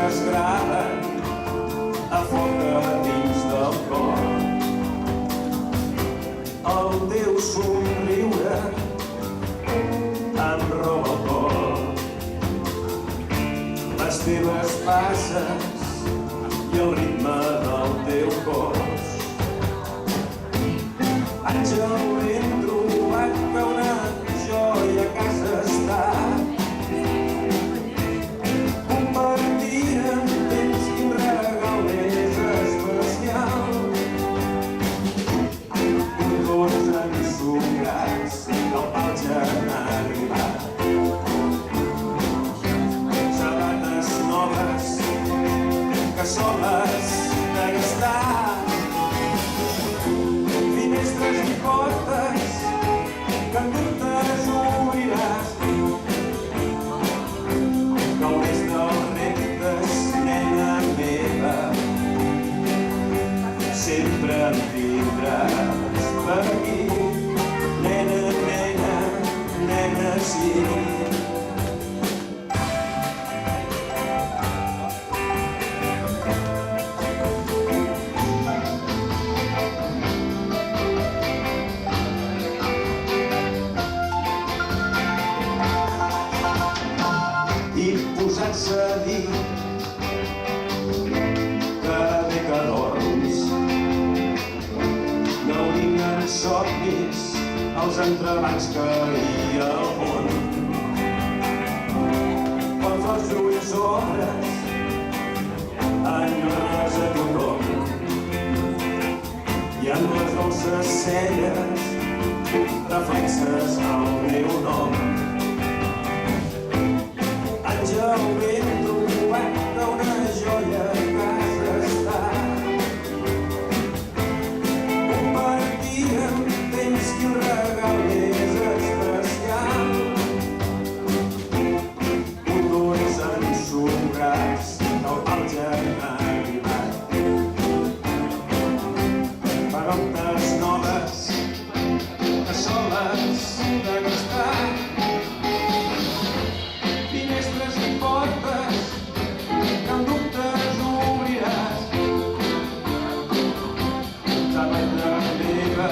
Es graven a foc dins del cor. El teu somriure em roba el cor. Les teves passes i el ritme del teu cos. Àngel, ben trobat que una joia a casa està. Que soles de gastar finestres i portes que amb dubtes obriràs. Gaudeix dels reptes, nena meva, sempre em tindràs per aquí. Nena, nena, nena, sí. I posats a dir que bé que dorms, gaudint en somnis els entrebancs que hi ha al món. Quan els ulls obres enyores a tothom i en les dolces celles reflexes el meu nom. Àngel, ben trobat que una joia a casa està. Compartíem temps que un regal és especial. Cotons ensucrats del pal ja han arribat. Pagotes noves que soles de gastar. Finestres i portes que amb dubtes obriràs. Sabata meva,